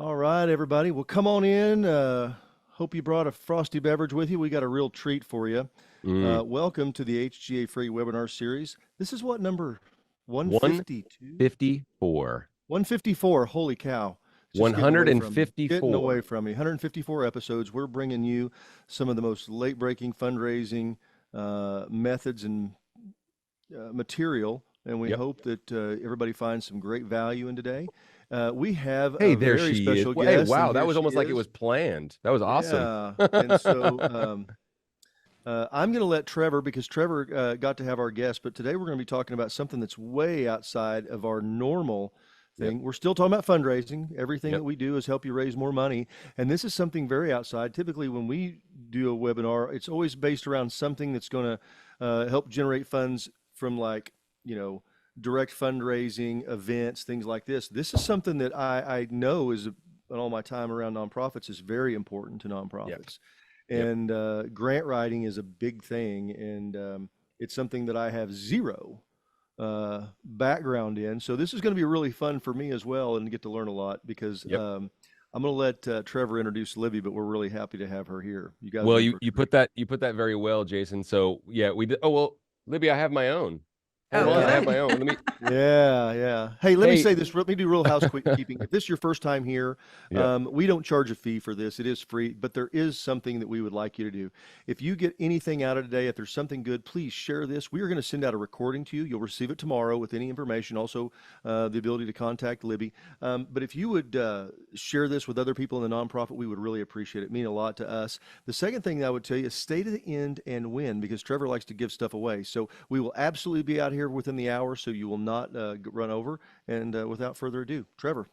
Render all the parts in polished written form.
All right, everybody. Well, come on in. Hope you brought a frosty beverage with you. We got a real treat for you. Mm. Welcome to the HGA free webinar series. This is what number 152? 154. 154. Holy cow. It's just getting away from me. Getting 154. away from me. 154 episodes. We're bringing you some of the most late breaking fundraising methods and material. And we Yep. hope that everybody finds some great value in today. We have Hey, a there very she is. special Hey, guest, and wow, that here was she almost like it is. was planned. That was awesome. Yeah. And so I'm going to let Trevor, because Trevor got to have our guest, but today we're going to be talking about something that's way outside of our normal Yep. thing. We're still talking about fundraising. Everything Yep. that we do is help you raise more money. And this is something very outside. Typically, when we do a webinar, it's always based around something that's going to help generate funds from, like, you know, direct fundraising events, things like this. This is something that I know is, in all my time around nonprofits, is very important to Yep. nonprofits. Yep. And grant writing is a big thing, and it's something that I have zero background in. So this is going to be really fun for me as well, and get to learn a lot, because Yep. I'm going to let Trevor introduce Libby, but we're really happy to have her here. You guys are Well, in you for a you treat. put that very well, Jason. So yeah, we did. Oh well, Libby, I have my own. Hold Oh, on, I Yeah. have my good. own. Let me. Yeah, yeah. Hey, let me Hey. say this. Let me do real housekeeping. If this is your first time here, Yep. we don't charge a fee for this. It is free, but there is something that we would like you to do. If you get anything out of today, if there's something good, please share this. We are going to send out a recording to you. You'll receive it tomorrow with any information, also the ability to contact Libby. But if you would share this with other people in the nonprofit, we would really appreciate it. It means a lot to us. The second thing that I would tell you is stay to the end and win, because Trevor likes to give stuff away. So we will absolutely be out here within the hour, so you will not run over. And without further ado, Trevor.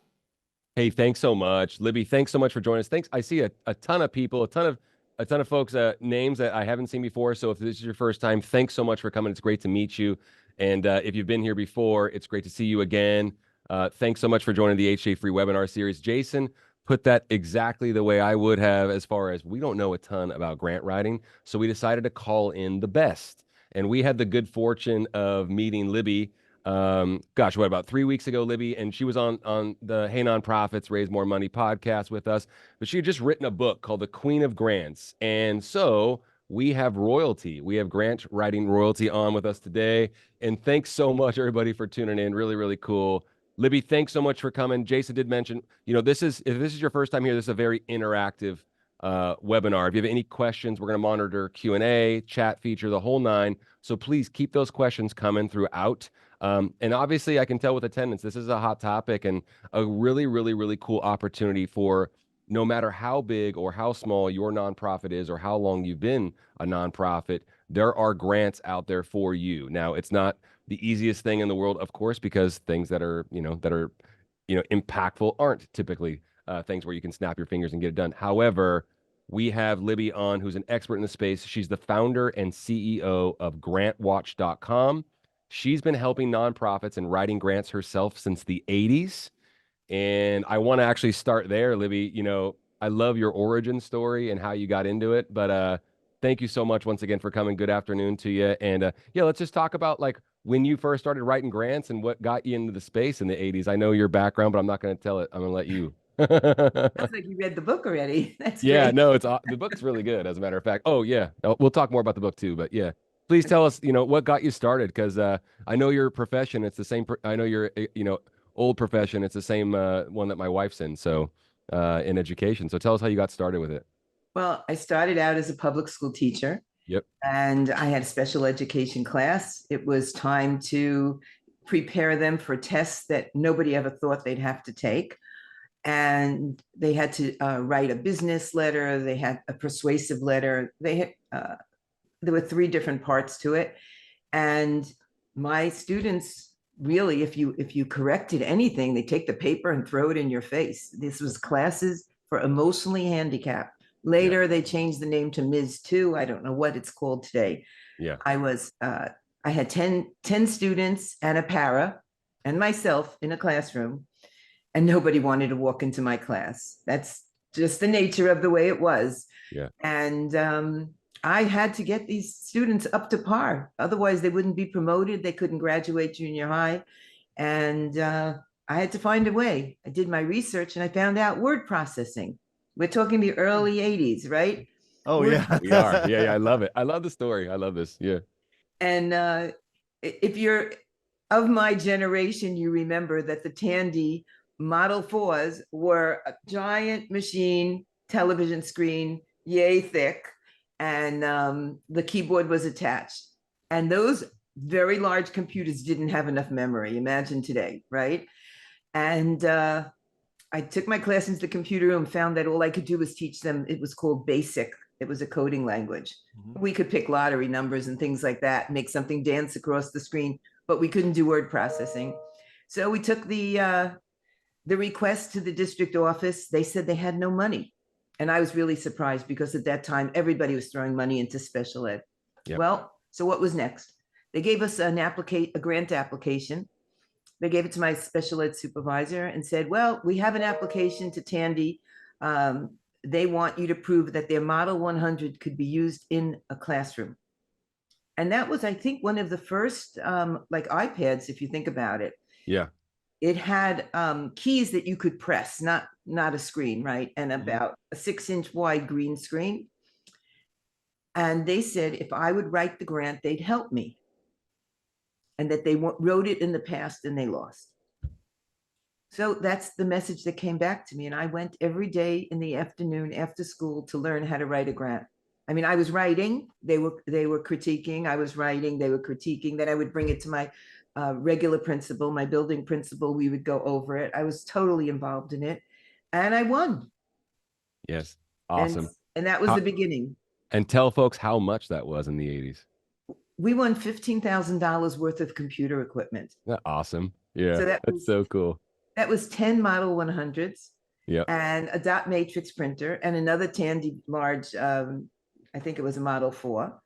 Hey, thanks so much, Libby. Thanks so much for joining us. Thanks. I see a ton of people, a ton of folks, names that I haven't seen before. So if this is your first time, thanks so much for coming. It's great to meet you. And if you've been here before, it's great to see you again. Thanks so much for joining the HA Free webinar series. Jason put that exactly the way I would have, as far as we don't know a ton about grant writing. So we decided to call in the best. And we had the good fortune of meeting Libby, gosh, what, about 3 weeks ago, Libby, and she was on the Hey Nonprofits Raise More Money podcast with us. But she had just written a book called The Queen of Grants. And so we have royalty. We have grant writing royalty on with us today. And thanks so much, everybody, for tuning in. Really, really cool. Libby, thanks so much for coming. Jason did mention, if this is your first time here, this is a very interactive webinar. If you have any questions, we're going to monitor Q&A, chat feature, the whole nine. So please keep those questions coming throughout. And obviously, I can tell with attendance, this is a hot topic and a really, really, really cool opportunity for, no matter how big or how small your nonprofit is or how long you've been a nonprofit, there are grants out there for you. Now, it's not the easiest thing in the world, of course, because things that are impactful aren't typically things where you can snap your fingers and get it done. However, we have Libby on, who's an expert in the space. She's the founder and CEO of Grantwatch.com. She's been helping nonprofits and writing grants herself since the 80s. And I want to actually start there, Libby. I love your origin story and how you got into it. But thank you so much once again for coming. Good afternoon to you. And yeah, let's just talk about, like, when you first started writing grants and what got you into the space in the 80s. I know your background, but I'm not going to tell it. I'm going to let you. Sounds like you read the book already. That's Yeah, great. no, the book's really good, as a matter of fact. Oh yeah, we'll talk more about the book too. But yeah, please tell us, what got you started, because I know your profession. It's the same. I know your old profession. It's the same one that my wife's in. So in education. So tell us how you got started with it. Well, I started out as a public school teacher Yep. and I had a special education class. It was time to prepare them for tests that nobody ever thought they'd have to take. And they had to write a business letter. They had a persuasive letter. There were three different parts to it. And my students, really, if you corrected anything, they take the paper and throw it in your face. This was classes for emotionally handicapped. Yeah. Later, they changed the name to Ms. 2. I don't know what it's called today. Yeah. I had 10 students and a para and myself in a classroom, and nobody wanted to walk into my class. That's just the nature of the way it was. Yeah. And I had to get these students up to par. Otherwise, they wouldn't be promoted. They couldn't graduate junior high. And I had to find a way. I did my research and I found out word processing. We're talking the early 80s, right? Oh Word, yeah. We are. Yeah, yeah. I love it. I love the story. I love this. Yeah. and if you're of my generation, you remember that the Tandy Model 4s were a giant machine, television screen, yay thick, and the keyboard was attached. And those very large computers didn't have enough memory. Imagine today, right? And I took my class into the computer room, found that all I could do was teach them. It was called BASIC. It was a coding language. Mhm. We could pick lottery numbers and things like that, make something dance across the screen, but we couldn't do word processing. So we took the request to the district office. They said they had no money. And I was really surprised because at that time, everybody was throwing money into special ed. Yep. Well, so what was next? They gave us a grant application. They gave it to my special ed supervisor and said, well, we have an application to Tandy. They want you to prove that their Model 100 could be used in a classroom. And that was, I think, one of the first like iPads, if you think about it. Yeah. It had keys that you could press, not a screen, right? And about a 6-inch wide green screen. And they said if I would write the grant, they'd help me. And that they wrote it in the past and they lost. So that's the message that came back to me. And I went every day in the afternoon after school to learn how to write a grant. I mean, I was writing, they were critiquing, I was writing, they were critiquing. Then I would bring it to my regular principal, my building principal. We would go over it. I was totally involved in it. And I won. Yes. Awesome. And that was the beginning. And tell folks how much that was in the 80s. We won $15,000 worth of computer equipment. Awesome. Yeah. So that's so cool. That was 10 Model 100s. Yeah. And a dot matrix printer and another Tandy large, I think it was a Model 4,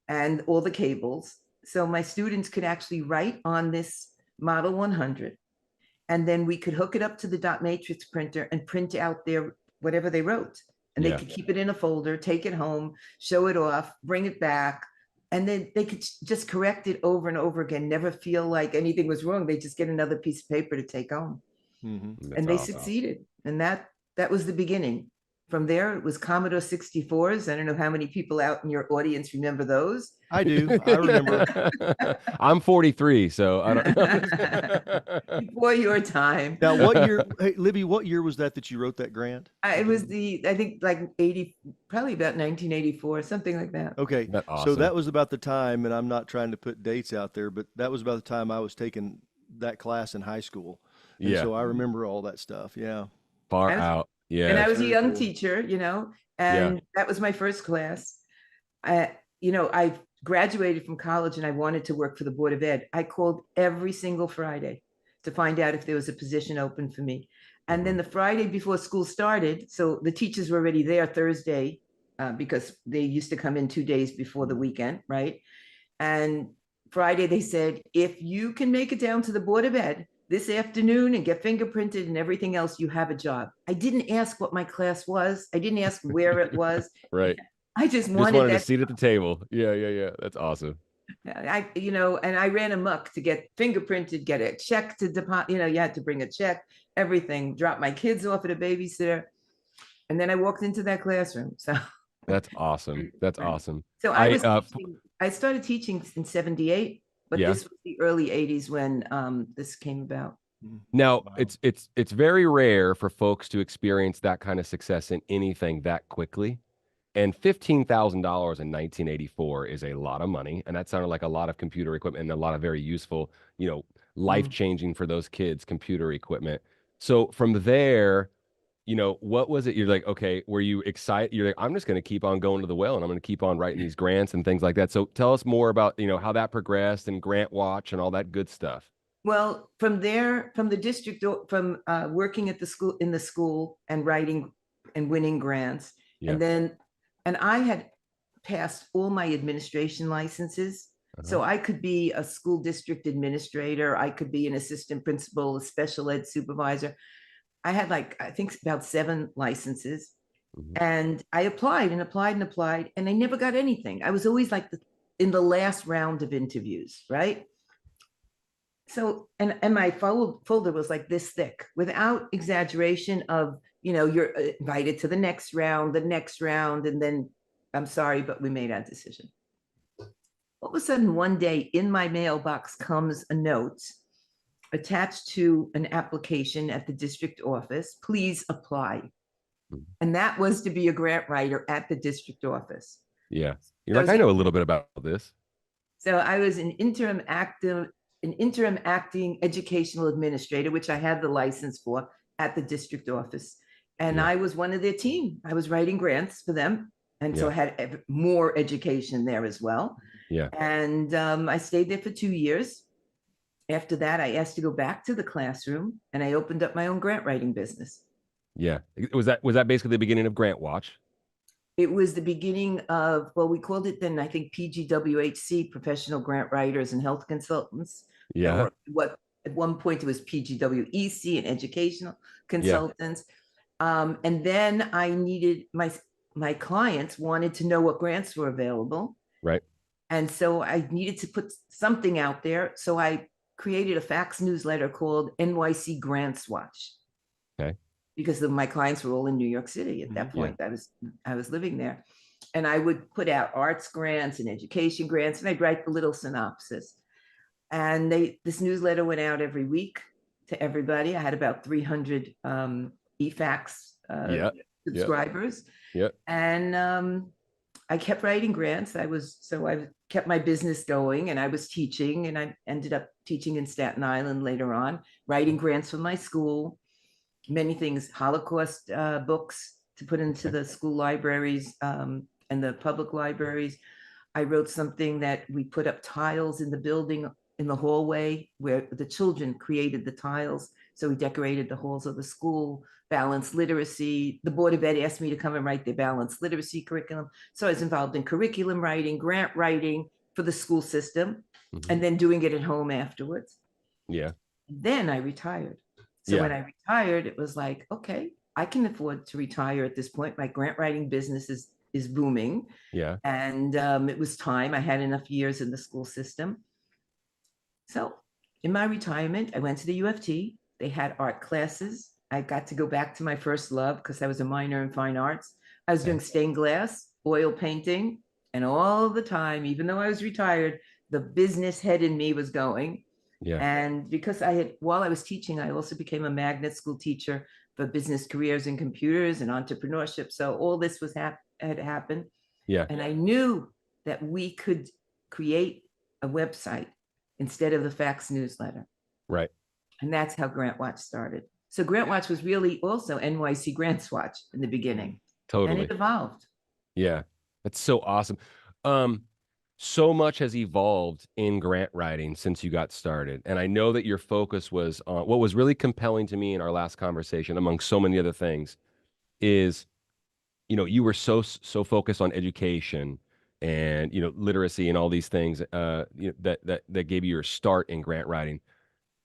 and all the cables. So my students could actually write on this Model 100, and then we could hook it up to the dot matrix printer and print out their whatever they wrote. And they could keep it in a folder, take it home, show it off, bring it back. And then they could just correct it over and over again, never feel like anything was wrong. They just get another piece of paper to take home. And they succeeded. And that was the beginning. From there, it was Commodore 64s. I don't know how many people out in your audience remember those. I do. I remember. I'm 43, so I don't know. Before your time. Now, what year, hey, Libby, what year was that you wrote that grant? It was I think like 80, probably about 1984, something like that. Okay. Awesome. So that was about the time, and I'm not trying to put dates out there, but that was about the time I was taking that class in high school. And so I remember all that stuff. Yeah. Far out. Yeah. And I was a young teacher, and that was my first class. I graduated from college and I wanted to work for the Board of Ed. I called every single Friday to find out if there was a position open for me. And then the Friday before school started, so the teachers were already there Thursday because they used to come in 2 days before the weekend, right? And Friday they said, if you can make it down to the Board of Ed this afternoon and get fingerprinted and everything else, you have a job. I didn't ask what my class was. I didn't ask where it was. Right. I just wanted a seat at the table. Yeah. That's awesome. And I ran amok to get fingerprinted, get a check to deposit, you had to bring a check, everything, drop my kids off at a babysitter. And then I walked into that classroom. So that's awesome. That's awesome. So I started teaching in 78. But this was the early 80s when this came about. Now, it's very rare for folks to experience that kind of success in anything that quickly. And $15,000 in 1984 is a lot of money. And that sounded like a lot of computer equipment and a lot of very useful, life-changing for those kids, computer equipment. So from there, what was it? You're like, okay, were you excited? You're like, I'm just going to keep on going to the well and I'm going to keep on writing these grants and things like that. So tell us more about, how that progressed and Grant Watch and all that good stuff. Well, from there, from the district, from working at in the school and writing and winning grants. And I had passed all my administration licenses. So I could be a school district administrator. I could be an assistant principal, a special ed supervisor. I had I think about 7 licenses, and I applied and applied and applied, and I never got anything. I was always in the last round of interviews, right? So, and my folder was like this thick, without exaggeration of, you're invited to the next round, and then I'm sorry, but we made our decision. All of a sudden, one day in my mailbox comes a note attached to an application at the district office. Please apply. And that was to be a grant writer at the district office. Yeah. You're like, I know a little bit about this. So I was an interim acting educational administrator, which I had the license for at the district office. And I was one of their team. I was writing grants for them. And so I had more education there as well. Yeah. And I stayed there for 2 years. After that, I asked to go back to the classroom, and I opened up my own grant writing business. Yeah. Was that basically the beginning of Grant Watch? It was the beginning of, well, we called it then, I think, PGWHC, Professional Grant Writers and Health Consultants. Yeah. What at one point it was PGWEC and Educational Consultants. And then I needed, my clients wanted to know what grants were available. Right. And so I needed to put something out there. So I created a fax newsletter called NYC Grants Watch. Okay. Because my clients were all in New York City at that point. I was living there. And I would put out arts grants and education grants, and I'd write the little synopsis. And this newsletter went out every week to everybody. I had about 300 eFax subscribers. Yeah. And I kept writing grants. I kept my business going, and I was teaching, and I ended up teaching in Staten Island later on, writing grants for my school, many things, Holocaust books to put into the school libraries and the public libraries. I wrote something that we put up tiles in the building, in the hallway, where the children created the tiles. So we decorated the halls of the school. Balanced literacy. The Board of Ed asked me to come and write their balanced literacy curriculum. So I was involved in curriculum writing, grant writing for the school system, and then doing it at home afterwards. Yeah. Then I retired. So when I retired, it was like, okay, I can afford to retire at this point. My grant writing business is booming. Yeah. And it was time. I had enough years in the school system. So in my retirement, I went to the U of T. They had art classes. I got to go back to my first love because I was a minor in fine arts. I was doing stained glass, oil painting, and all the time, even though I was retired, the business head in me was going. Yeah. And because while I was teaching, I also became a magnet school teacher for business careers and computers and entrepreneurship. So all this had happened. Yeah. And I knew that we could create a website instead of the fax newsletter. Right. And that's how Grant Watch started. So Grant Watch was really also NYC Grants Watch in the beginning. Totally. And it evolved. Yeah. That's so awesome. So much has evolved in grant writing since you got started. And I know that your focus was on what was really compelling to me in our last conversation, among so many other things, is, you were so focused on education and, literacy and all these things that gave you your start in grant writing.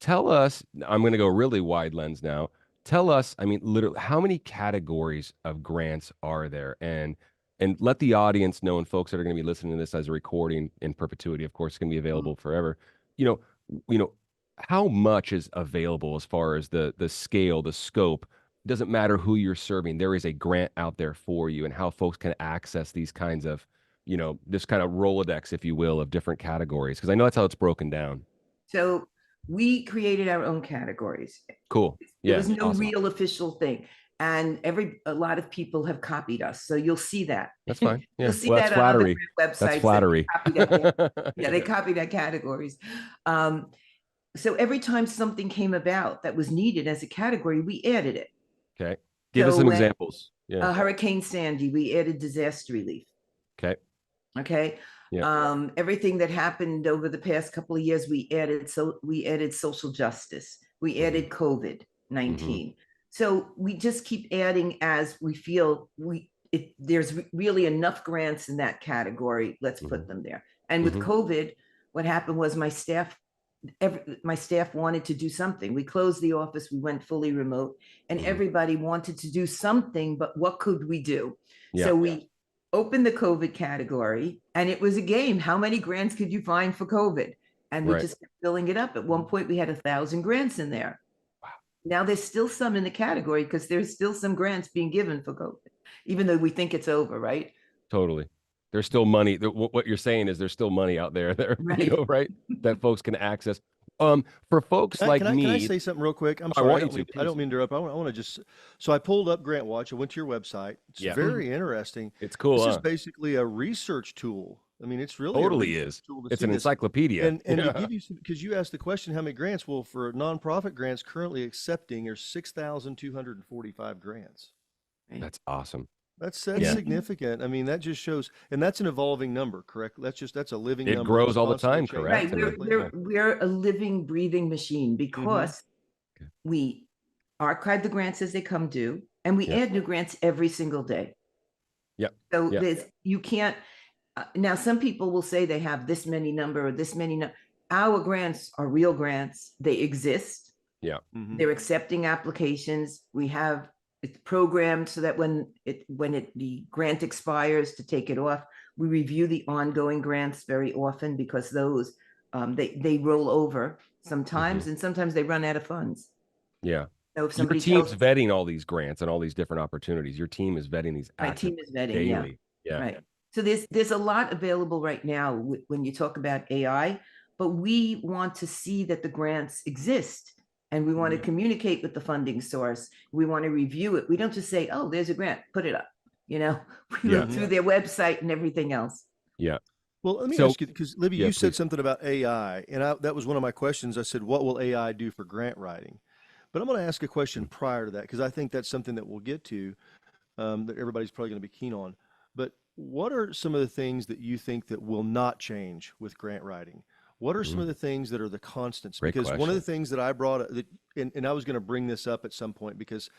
Tell us, I'm going to go really wide lens now. Tell us, literally, how many categories of grants are there? And let the audience know, and folks that are going to be listening to this as a recording in perpetuity, of course, it's going to be available forever. How much is available as far as the scale, the scope? It doesn't matter who you're serving. There is a grant out there for you, and how folks can access these kinds of, this kind of Rolodex, if you will, of different categories. Because I know that's how it's broken down. So we created our own categories. Cool. Yeah. There was no real official thing. And a lot of people have copied us. So you'll see that. That's fine. Yeah. You'll see Well, that that's flattery. on other websites. That's flattery. They copied our categories. So every time something came about that was needed as a category, we added it. Okay. Give us some examples. Yeah. Hurricane Sandy, we added disaster relief. Okay. Okay. Yeah. Everything that happened over the past couple of years, we added social justice. We added COVID-19. So we just keep adding as we feel there's really enough grants in that category. Let's put them there. And with COVID, what happened was my staff wanted to do something. We closed the office, we went fully remote, and everybody wanted to do something, but what could we do? Yeah. So we opened the COVID category, and it was a game. How many grants could you find for COVID? And we Right. just kept filling it up. At one point, we had 1,000 grants in there. Wow. Now there's still some in the category because there's still some grants being given for COVID, even though we think it's over, right? Totally. There's still money. What you're saying is there's still money out there, Right. right? That folks can access. For folks like Can I me, say something real quick? I'm I sorry. want you to, I don't please. mean to interrupt. I want to just, so I pulled up Grant Watch. I went to your website. It's Yeah. very interesting. It's cool, This is huh? basically a research tool. I mean, it's really a Totally research is. tool to It's see an this. encyclopedia. And to give you some, because you asked the question, how many grants? Well, for nonprofit grants currently accepting, there's 6,245 grants. That's awesome. That's Yeah. significant. I mean, that just shows, and that's an evolving number, correct? That's a living It number. grows It's all the constantly time, changing. correct? Right. I mean, We're a living, breathing machine because Okay. we archive the grants as they come due, and we Yeah. add new grants every single day. Yep. So Yeah. you can't, now some people will say they have this many number or this many. Our grants are real grants. They exist. Yeah. Mhm. They're accepting applications. We have it's programmed so that when the grant expires to take it off, we review the ongoing grants very often because those they roll over sometimes, and sometimes they run out of funds. Yeah. So if Your somebody team's tells vetting all these grants and all these different opportunities. Your team is vetting these my active team is vetting, daily. Yeah. right. So there's a lot available right now when you talk about AI, but we want to see that the grants exist. And we want to communicate with the funding source. We want to review it. We don't just say, "Oh, there's a grant, put it up." We look through their website and everything else. Yeah. Well, let me So- ask you, because Libby, Yeah, you said please. something about AI, and that was one of my questions. I said, what will AI do for grant writing? But I'm going to ask a question prior to that, because I think that's something that we'll get to, that everybody's probably going to be keen on. But what are some of the things that you think that will not change with grant writing? What are some of the things that are the constants? Great Because one of question. the things that I brought, and I was going to bring this up at some point, because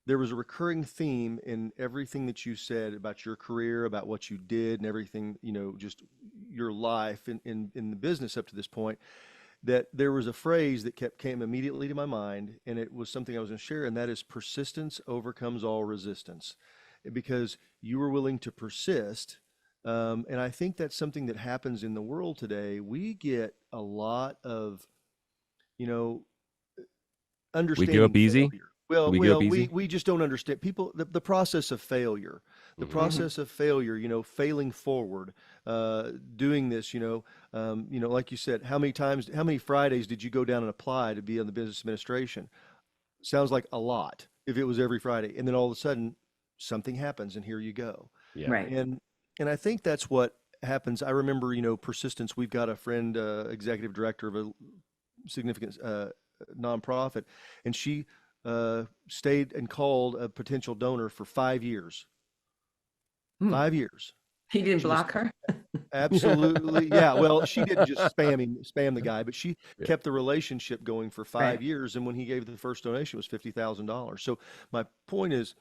there was a recurring theme in everything that you said about your career, about what you did and everything, just your life in the business up to this point, that there was a phrase that came immediately to my mind, and it was something I was going to share, and that is persistence overcomes all resistance, because you were willing to persist. And I think that's something that happens in the world today. We get a lot of, understanding. We give up easy? failure. Well, we give up easy? we just don't understand people, the process of failure, process of failure, failing forward, doing this, like you said, how many Fridays did you go down and apply to be on the business administration? Sounds like a lot if it was every Friday. And then all of a sudden something happens and here you go. Yeah. Right. And I think that's what happens. I remember, persistence. We've got a friend, executive director of a significant nonprofit, and she stayed and called a potential donor for 5 years. 5 years. He didn't She was- block her. Absolutely. Yeah. Well, she didn't just spam the guy, but she Yeah. kept the relationship going for 5 Right. years. And when he gave the first donation, it was $50,000. So my point is,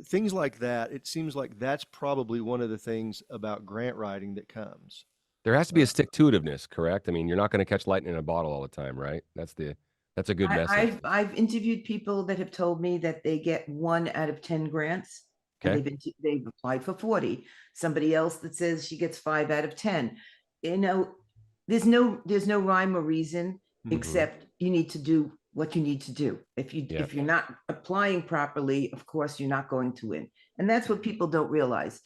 things like that, it seems like that's probably one of the things about grant writing that comes. There has to be a stick-to-itiveness, correct? I mean, you're not going to catch lightning in a bottle all the time, right? That's a good message. I've interviewed people that have told me that they get 1 out of 10 grants. Okay. And they've applied for 40. Somebody else that says she gets 5 out of 10. There's no rhyme or reason, except you need to do what you need to do. If you're not applying properly, of course you're not going to win. And that's what people don't realize.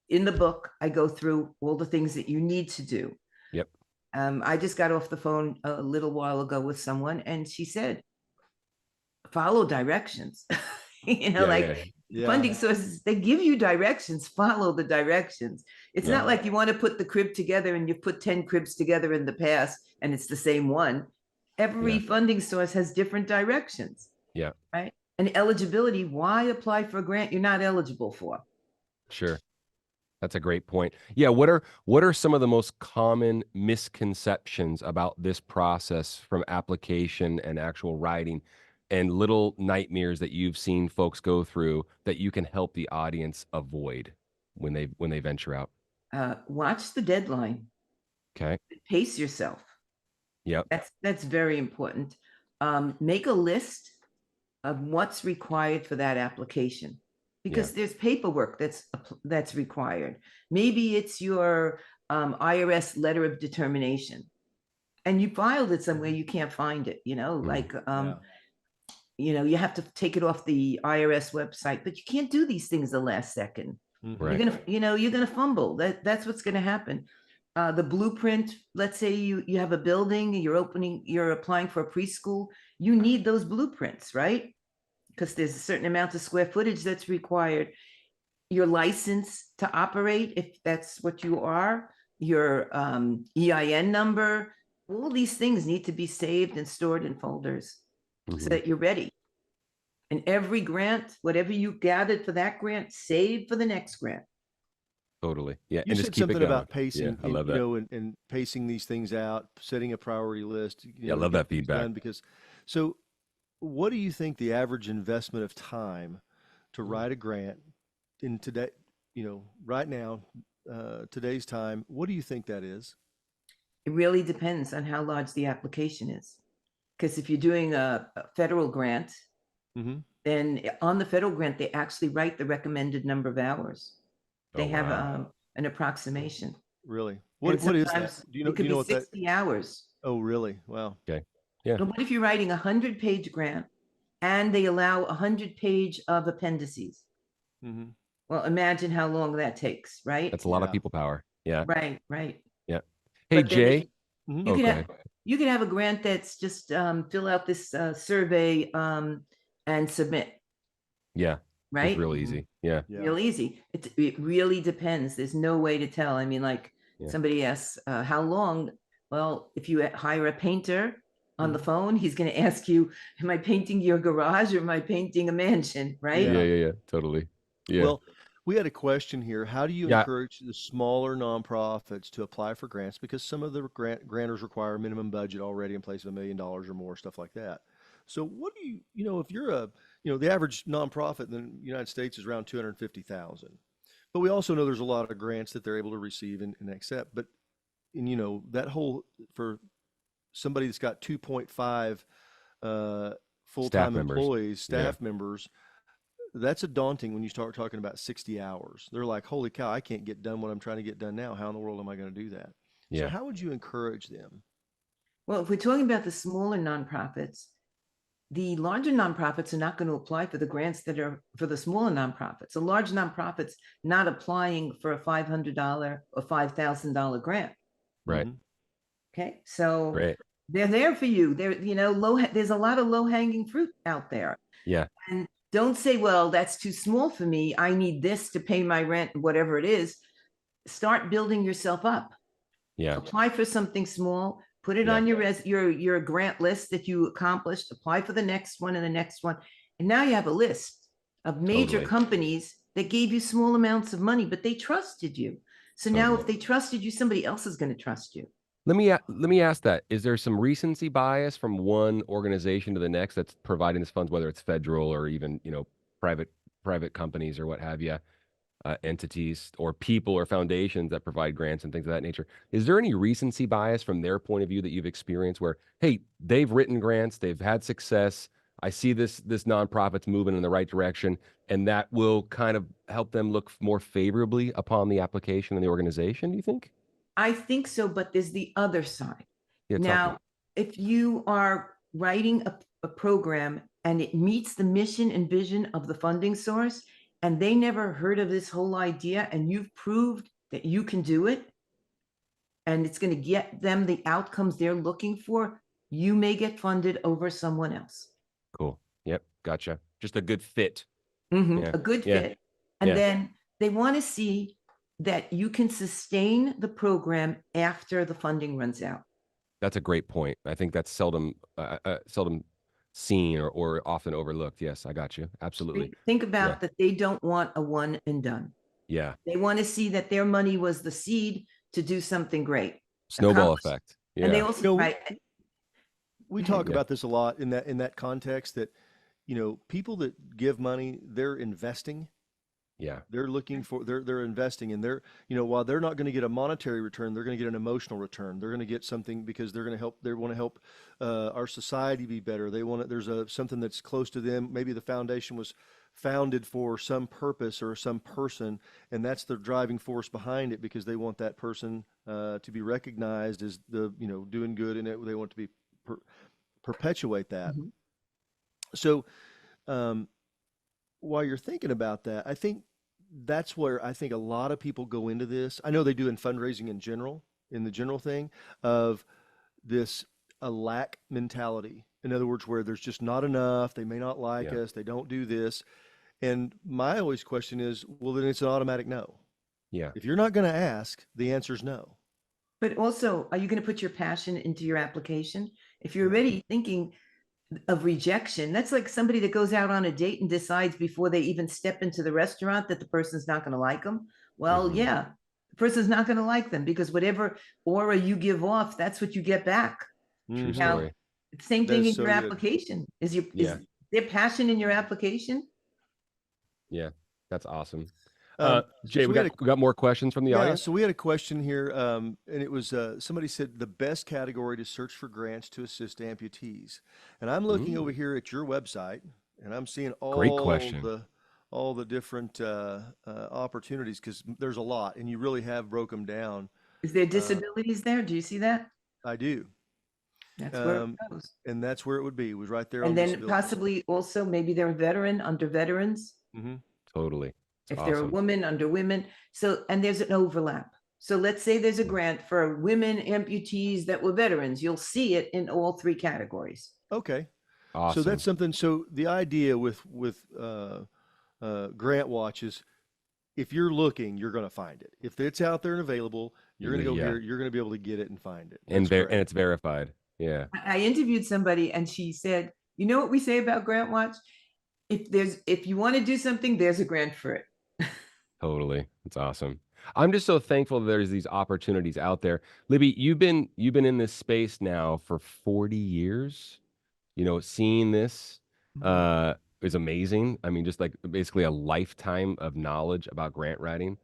In the book, I go through all the things that you need to do. Yep. I just got off the phone a little while ago with someone, and she said, follow directions. Funding sources, they give you directions, follow the directions. It's not like you want to put the crib together and you put 10 cribs together in the past and it's the same one. Every funding source has different directions. Yeah. Right. And eligibility, why apply for a grant you're not eligible for? Sure. That's a great point. Yeah. What are some of the most common misconceptions about this process from application and actual writing, and little nightmares that you've seen folks go through that you can help the audience avoid when they venture out? Watch the deadline. Okay. Pace yourself. Yep. That's very important. Make a list of what's required for that application, because there's paperwork that's required. Maybe it's your IRS letter of determination, and you filed it somewhere, you can't find it, like, Yeah. you have to take it off the IRS website, but you can't do these things the last second. Right. You're gonna fumble. That's what's gonna happen. The blueprint, let's say you have a building, you're applying for a preschool, you need those blueprints, right? Because there's a certain amount of square footage that's required. Your license to operate, if that's what you are, your EIN number, all these things need to be saved and stored in folders so that you're ready. And every grant, whatever you gathered for that grant, save for the next grant. Totally. Yeah. You And just said keep it something going. about pacing, Yeah, I love that. and pacing these things out, setting a priority list. Yeah, I love get that things feedback. done because, so what do you think the average investment of time to write a grant in today, right now, today's time, what do you think that is? It really depends on how large the application is. Because if you're doing a federal grant, Mm-hmm. then on the federal grant, they actually write the recommended number of hours. They Oh, have wow. an approximation. Really? And What is that? sometimes Do you it could know be what that? 60 hours. Oh, really? Wow. Okay. Yeah. But what if you're writing a 100-page grant and they allow 100-page of appendices? Mm-hmm. Well, imagine how long that takes, right? That's a lot of Yeah. people power. Yeah. Right. Yeah. Hey, But then if Jay. Mhm. you Oh, can go have ahead. you can have a grant that's just fill out this survey and submit, Yeah. It's right? real easy. Yeah. Yeah. Real easy. It really depends. There's no way to tell. I mean, like Yeah. somebody asks, how long? Well, if you hire a painter on the Mhm. phone, he's going to ask you, am I painting your garage or am I painting a mansion? Right? Yeah. Yeah. Yeah. Yeah. Totally. Yeah. Well, we had a question here. How do you Yeah. encourage the smaller nonprofits to apply for grants? Because some of the grantors require a minimum budget already in place of $1 million or more, stuff like that. So what do if you're the average nonprofit in the United States is around 250,000. But we also know there's a lot of grants that they're able to receive and accept. But, that whole, for somebody that's got 2.5 full-time members. employees, Yeah. staff members, that's a daunting when you start talking about 60 hours. They're like, holy cow, I can't get done what I'm trying to get done now. How in the world am I going to do that? So Yeah. how would you encourage them? Well, if we're talking about the smaller nonprofits, the larger nonprofits are not going to apply for the grants that are for the smaller nonprofits. A large nonprofit's not applying for a $500 or $5,000 grant. Right. Mhm. Okay, so Great. they're there for you. They're, there's a lot of low-hanging fruit out there. Yeah. And don't say, well, that's too small for me. I need this to pay my rent, whatever it is. Start building yourself up. Yeah. Apply for something small, put it Yeah. on your grant list that you accomplished, apply for the next one and the next one. And now you have a list of major Totally. companies that gave you small amounts of money, but they trusted you. So now if they trusted you, somebody else is going to trust you. Let me ask that. Is there some recency bias from one organization to the next that's providing this funds, whether it's federal or even, private companies or what have you, entities or people or foundations that provide grants and things of that nature? Is there any recency bias from their point of view that you've experienced where, hey, they've written grants, they've had success, I see this nonprofit's moving in the right direction, and that will kind of help them look more favorably upon the application and the organization, do you think? I think so, but there's the other side. Yeah, Now, if you are writing a program and it meets the mission and vision of the funding source, and they never heard of this whole idea, and you've proved that you can do it, and it's going to get them the outcomes they're looking for, you may get funded over someone else. cool. Yep, gotcha. Just a good fit. Mhm, Yeah. a good Yeah. fit. And Yeah. then they want to see that you can sustain the program after the funding runs out. That's a great point. I think that's seldom seen or often overlooked. Yes, I got you. Absolutely. Think about Yeah. that they don't want a one and done. Yeah. They want to see that their money was the seed to do something great. Snowball Accomplish- effect. And they Yeah. also, right, We Go talk Yeah. about this a lot in that context that, people that give money, they're investing. Yeah. They're looking for they're investing, and while they're not going to get a monetary return, they're going to get an emotional return. They're going to get something because they're going to help. They want to help our society be better. They want there's something that's close to them. Maybe the foundation was founded for some purpose or some person, and that's the driving force behind it, because they want that person to be recognized as the, doing good, and they want to be perpetuate that. Mhm. So while you're thinking about that, I think that's where I think a lot of people go into this. I know they do in fundraising in general, in the general thing of this a lack mentality. In other words, where there's just not enough, they may not like us, they don't do this. And my always question is, well, then it's an automatic no. Yeah. If you're not going to ask, the answer is no. But also, are you going to put your passion into your application? If you're already thinking of rejection, that's like somebody that goes out on a date and decides before they even step into the restaurant that the person's not going to like them. Well, Mhm. yeah, the person's not going to like them, because whatever aura you give off, that's what you get back. True Mhm. Now, story. same That thing is in so your good. application. Is Yeah. there passion in your application? Yeah. That's awesome. so Jay, we we had got more questions from the Yeah, audience. so we had a question here, and it was somebody said the best category to search for grants to assist amputees. And I'm looking over here at your website, and I'm seeing Great question. all the different opportunities, because there's a lot, and you really have broke them down. Is there disabilities there? Do you see that? I do, That's where it goes. and that's where it would be. It was right there on And then disabilities. possibly also maybe they're a veteran under veterans. Mm-hmm. Totally. It's If they're a awesome. woman under women. So, and there's an overlap. So let's say there's a grant for women amputees that were veterans. You'll see it in all three categories. Okay, Awesome. so that's something. So the idea with Grant Watch is, if you're looking, you're going to find it. If it's out there and available, you're going to go Yeah. here. You're going to be able to get it and find it. And That's correct. and it's verified. Yeah. I interviewed somebody and she said, you know what we say about Grant Watch? If you want to do something, there's a grant for it. Totally. It's awesome. I'm just so thankful that there's these opportunities out there. Libby, you've been in this space now for 40 years. Seeing this is amazing. I mean, just like basically a lifetime of knowledge about grant writing.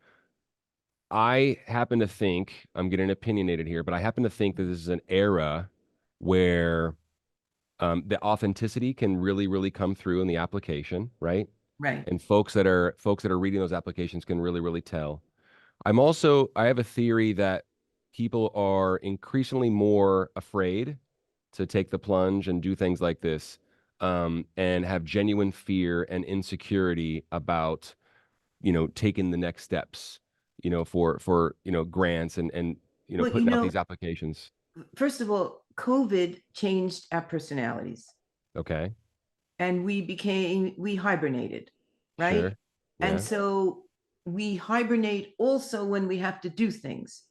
I happen to think, I'm getting opinionated here, but I happen to think that this is an era where the authenticity can really, really come through in the application, right? Right. And folks that are reading those applications can really, really tell. I have a theory that people are increasingly more afraid to take the plunge and do things like this, and have genuine fear and insecurity about, taking the next steps, for grants and Well, putting out these applications. first of all, COVID changed our personalities Okay. and we hibernated, right? Sure. And Yeah. so we hibernate also when we have to do things.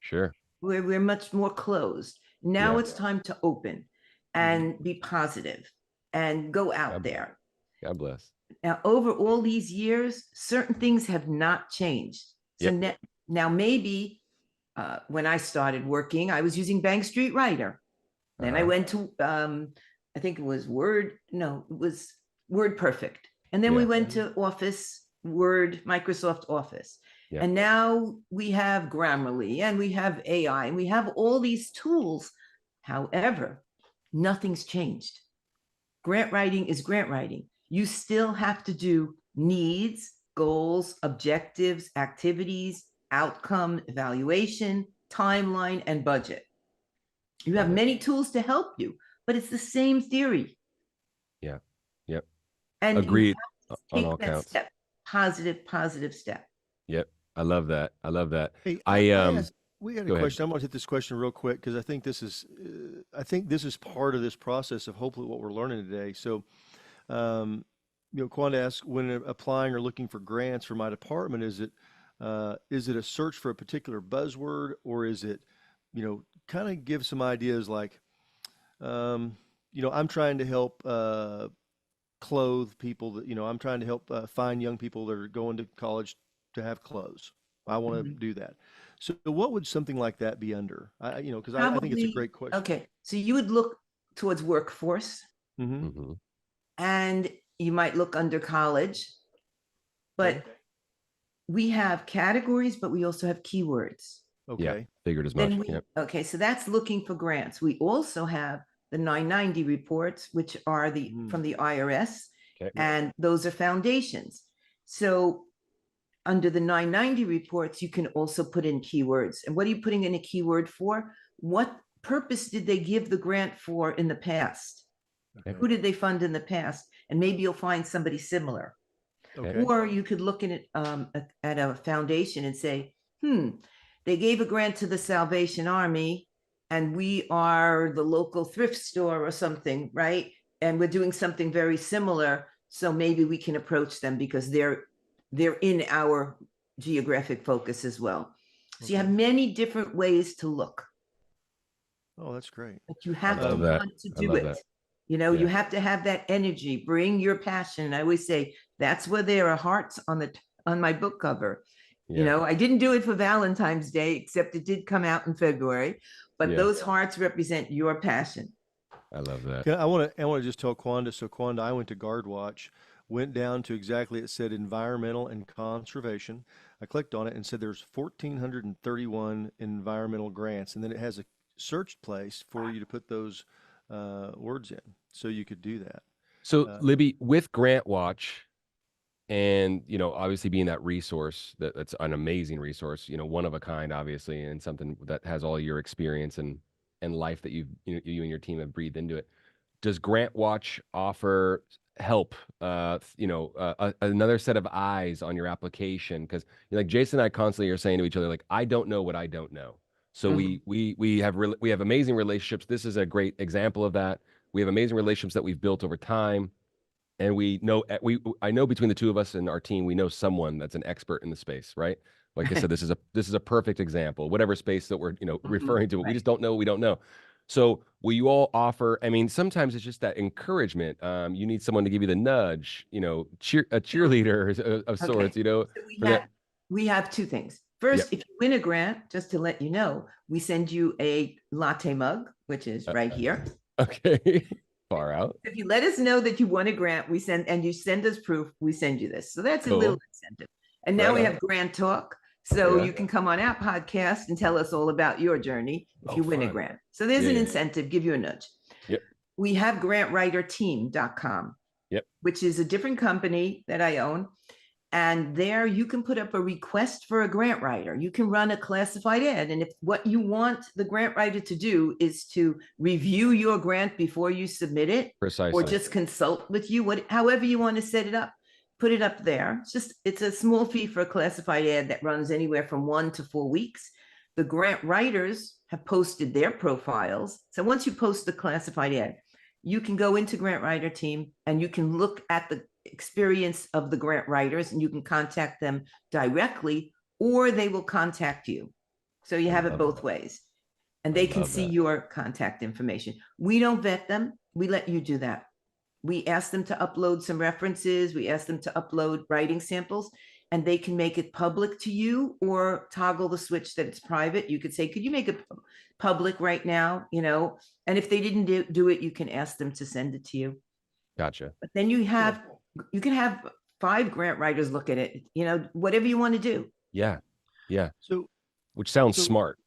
Sure. We're much more closed. Now Yeah. it's time to open and be positive and go out God, there. God bless. Now, over all these years, certain things have not changed. So now maybe when I started working, I was using Bank Street Writer. Then I went to, I think it was Word Perfect. And then we went to Office, Word, Microsoft Office. Yeah. And now we have Grammarly and we have AI and we have all these tools. However, nothing's changed. Grant writing is grant writing. You still have to do needs, goals, objectives, activities, outcome, evaluation, timeline, and budget. You have many tools to help you, but it's the same theory. Yeah. Yep. And Agreed you on all take that counts. step, positive step. Yep. I love that. Hey, we had a go ahead. question. I'm going to hit this question real quick, because I think this is part of this process of hopefully what we're learning today. So, Quanda asks, when applying or looking for grants for my department, is it a search for a particular buzzword, or is it, kind of give some ideas like, I'm trying to help clothe people that, I'm trying to help find young people that are going to college to have clothes. I want to do that. So what would something like that be under? Because I think it's a great question. Okay, so you would look towards workforce, and you might look under college, but we have categories, but we also have keywords. Okay. Yeah, figured as much. Okay, so that's looking for grants. We also have the 990 reports, which are from the IRS. Okay. And those are foundations. So under the 990 reports, you can also put in keywords. And what are you putting in a keyword for? What purpose did they give the grant for in the past? Okay. Who did they fund in the past? And maybe you'll find somebody similar. Okay. Or you could look at a foundation and say, they gave a grant to the Salvation Army, and we are the local thrift store or something, right? And we're doing something very similar. So maybe we can approach them because they're in our geographic focus as well. So you have many different ways to look. Oh, that's great. But you have to love that. want to I do love it. that. You know, Yeah. you have to have that energy, bring your passion. I always say that's where there are hearts on my book cover. You Yeah. know, I didn't do it for Valentine's Day, except it did come out in February, but Yeah. those hearts represent your passion. I love that. I want to just tell Kwanda. So Kwanda, I went to Guard Watch, went down to exactly, it said environmental and conservation. I clicked on it and said there's 1,431 environmental grants, and then it has a search place for you to put those words in, so you could do that. So Libby, with Grant Watch, and obviously being that resource, that's an amazing resource, one of a kind, obviously, and something that has all your experience and life that you and your team have breathed into it. Does Grant Watch offer help, another set of eyes on your application? Because like Jason and I constantly are saying to each other, like, I don't know what I don't know. So we have amazing relationships. This is a great example of that. We have amazing relationships that we've built over time. And I know between the two of us and our team, we know someone that's an expert in the space, right? Like I said, this is a perfect example, whatever space that we're, referring to, but we just don't know what we don't know. So will you all offer, I mean, sometimes it's just that encouragement. You need someone to give you the nudge, a cheerleader of sorts, So we have two things. First, if you win a grant, just to let you know, we send you a latte mug, which is right here. Okay. Far out. If you let us know that you won a grant, and you send us proof, we send you this. So that's Cool. a little incentive. And now we have Grant Talk. So you can come on our podcast and tell us all about your journey if you win a grant. So there's an incentive, give you a nudge. Yep. We have grantwriterteam.com, which is a different company that I own. And there you can put up a request for a grant writer. You can run a classified ad. And if what you want the grant writer to do is to review your grant before you submit it, Precisely, or just consult with you, however you want to set it up, put it up there. It's a small fee for a classified ad that runs anywhere from 1 to 4 weeks. The grant writers have posted their profiles. So once you post the classified ad, you can go into Grant Writer Team and you can look at the experience of the grant writers and you can contact them directly, or they will contact you. So you have it both ways, and they can see your contact information. We don't vet them. We let you do that. We ask them to upload some references. We ask them to upload writing samples, and they can make it public to you or toggle the switch that it's private. You could say, could you make it public right now? And if they didn't do it, you can ask them to send it to you. Gotcha. But then you can have 5 grant writers look at it, whatever you want to do. Yeah. So, which sounds smart.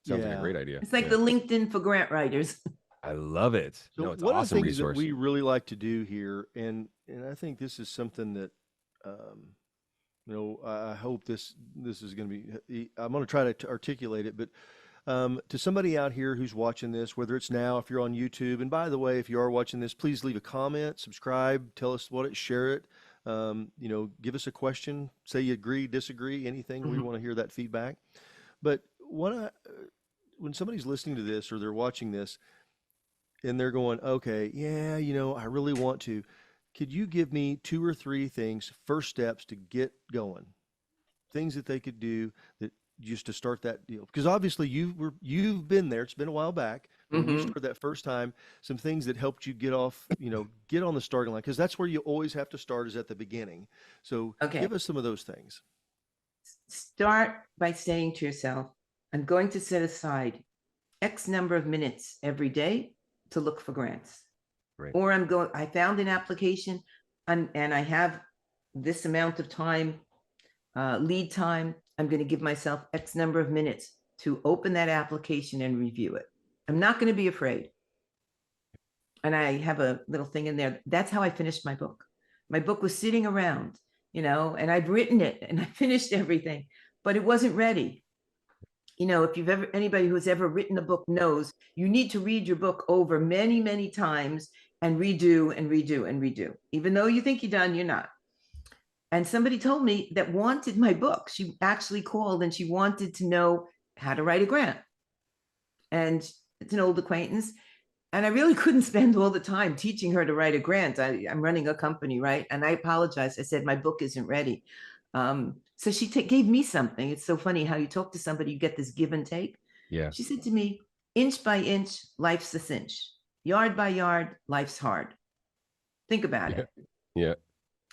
Sounds like a great idea. It's like the LinkedIn for grant writers. I love it. So it's one an of the awesome things resource. that we really like to do here, and I think this is something that, I hope this is going to be, I'm going to try to articulate it, but to somebody out here who's watching this, whether it's now, if you're on YouTube, and by the way, if you are watching this, please leave a comment, subscribe, tell us what it, share it, give us a question, say you agree, disagree, anything. We want to hear that feedback. But when somebody's listening to this or they're watching this and they're going, okay, yeah, I really want to, could you give me 2 or 3 things, first steps to get going, things that they could do that just to start that deal? Because obviously you've been there. It's been a while back when you started that first time. Some things that helped you get off, get on the starting line, because that's where you always have to start, is at the beginning. So give us some of those things. Start by saying to yourself, I'm going to set aside X number of minutes every day to look for grants. Right. Or I found an application and I have this amount of time, lead time. I'm going to give myself X number of minutes to open that application and review it. I'm not going to be afraid. And I have a little thing in there. That's how I finished my book. My book was sitting around, and I'd written it and I finished everything, but it wasn't ready. If anybody who's ever written a book knows you need to read your book over many, many times and redo and redo and redo. Even though you think you're done, you're not. And somebody told me that wanted my book. She actually called and she wanted to know how to write a grant. And it's an old acquaintance. And I really couldn't spend all the time teaching her to write a grant. I'm running a company, right? And I apologized. I said, my book isn't ready. So she gave me something. It's so funny how you talk to somebody, you get this give and take. Yeah. She said to me, inch by inch, life's a cinch. Yard by yard, life's hard. Think about it. Yeah.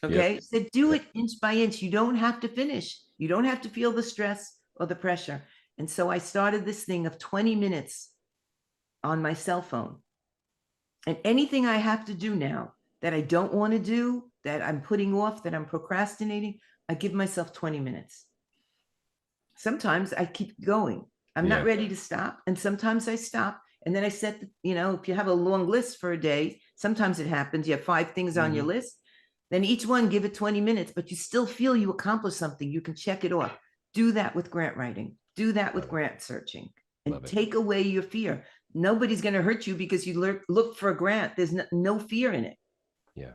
Okay. Yep. So do it inch by inch. You don't have to finish. You don't have to feel the stress or the pressure. And so I started this thing of 20 minutes on my cell phone. And anything I have to do now that I don't want to do, that I'm putting off, that I'm procrastinating, I give myself 20 minutes. Sometimes I keep going. I'm not ready to stop. And sometimes I stop. And then I set, if you have a long list for a day, sometimes it happens. You have 5 things on your list. Then each one, give it 20 minutes, but you still feel you accomplished something. You can check it off. Do that with grant writing. Do that with grant searching. And take away your fear. Nobody's going to hurt you because you look for a grant. There's no fear in it. Yeah.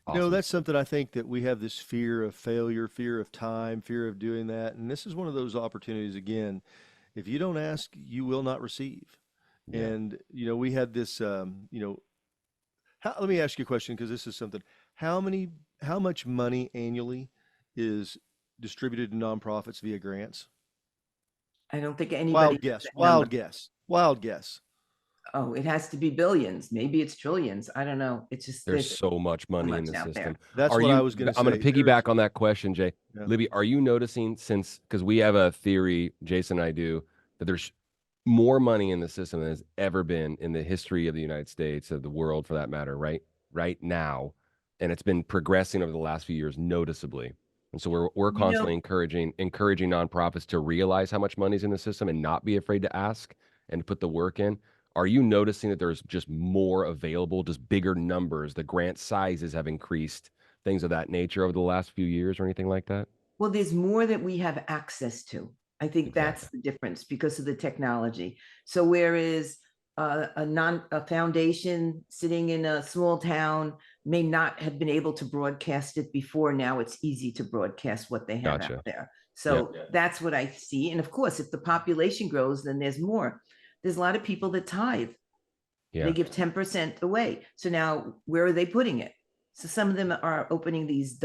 Awesome. That's something I think that we have this fear of failure, fear of time, fear of doing that. And this is one of those opportunities, again, if you don't ask, you will not receive. Yeah. And, we had this, let me ask you a question, because this is something, how much money annually is distributed to nonprofits via grants? I don't think anybody. Wild guess. Oh, it has to be billions. Maybe it's trillions. I don't know. It's just there's so much money in the system. That's what I was going to say. I'm going to piggyback on that question, Jay. Yeah. Libby, are you noticing, because we have a theory, Jason and I do, that there's more money in the system than has ever been in the history of the United States, of the world for that matter, right now. And it's been progressing over the last few years noticeably. And so we're constantly encouraging nonprofits to realize how much money's in the system and not be afraid to ask and to put the work in. Are you noticing that there's just more available, just bigger numbers? The grant sizes have increased, things of that nature over the last few years or anything like that? Well, there's more that we have access to. I think that's the difference because of the technology. So whereas a foundation sitting in a small town may not have been able to broadcast it before, now it's easy to broadcast what they have out there. So that's what I see. And of course, if the population grows, then there's more. There's a lot of people that tithe. Yeah. They give 10% away. So now where are they putting it? So some of them are opening these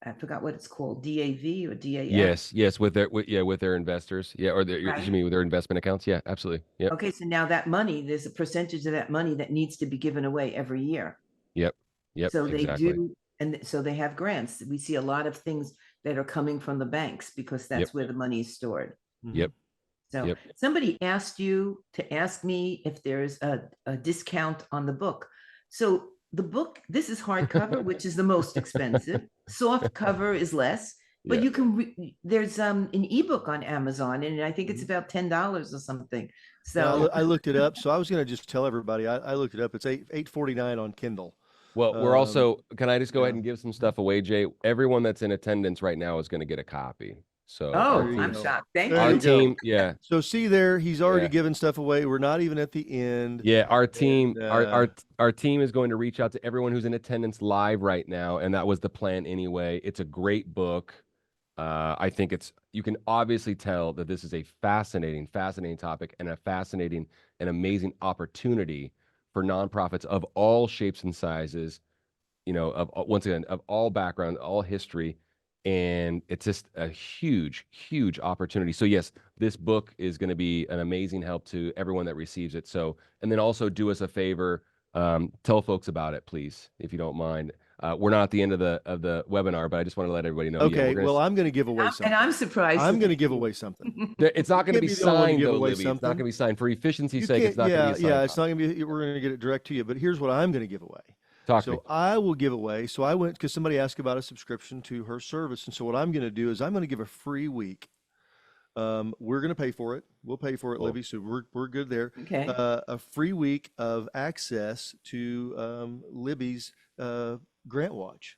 I forgot what it's called, DAV or DAF. Yes, with their investors. Yeah, or you mean with their investment accounts? Yeah, absolutely. Yep. Okay, so now that money, there's a percentage of that money that needs to be given away every year. Yep. So they do, and so they have grants. We see a lot of things that are coming from the banks because that's where the money is stored. Yep. So somebody asked you to ask me if there's a discount on the book. So the book, this is hardcover, which is the most expensive. Soft cover is less, but you can, there's an ebook on Amazon, and I think it's about $10 or something. So I looked it up. So I was going to just tell everybody, I looked it up. It's $8.49 on Kindle. Well, we're also, can I just go ahead and give some stuff away, Jay? Everyone that's in attendance right now is going to get a copy. So I'm shocked. Thank you. Our team, So see there, he's already given stuff away. We're not even at the end. Yeah, our team, our team is going to reach out to everyone who's in attendance live right now, and that was the plan anyway. It's a great book. I think you can obviously tell that this is a fascinating topic and a fascinating and amazing opportunity for nonprofits of all shapes and sizes. Once again, of all background, all history. And it's just a huge opportunity. So yes, this book is going to be an amazing help to everyone that receives it. So, and then also do us a favor, tell folks about it, please, if you don't mind. We're not at the end of the webinar, but I just want to let everybody know. Okay, well, I'm going to give away something. And I'm surprised. I'm going to give away something. It's not going to be signed, though, Libby. It's not going to be signed. For efficiency's sake, it's not going to be signed. Yeah, it's not going to be, we're going to get it direct to you. But here's what I'm going to give away. I will give away. So I went, because somebody asked about a subscription to her service. And so what I'm going to do is I'm going to give a free week We're going to pay for it. We'll pay for it, Cool. Libby. So we're good there. Okay. A free week of access to Libby's Grant Watch.